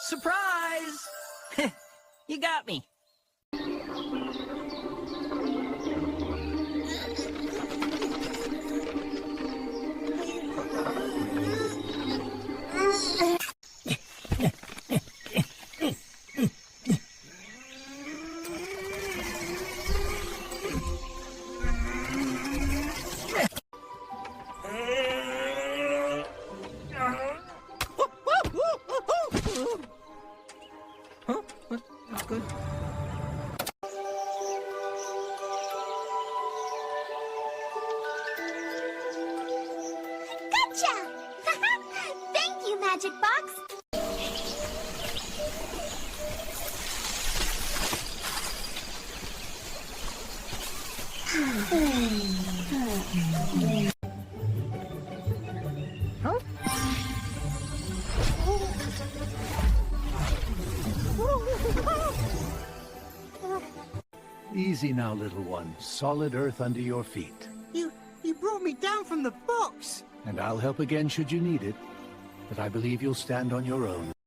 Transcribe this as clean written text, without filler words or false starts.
Surprise! You got me. Thank you, Magic Box. Easy now, little one. Solid earth under your feet. You brought me down from the box. And I'll help again should you need it. But I believe you'll stand on your own.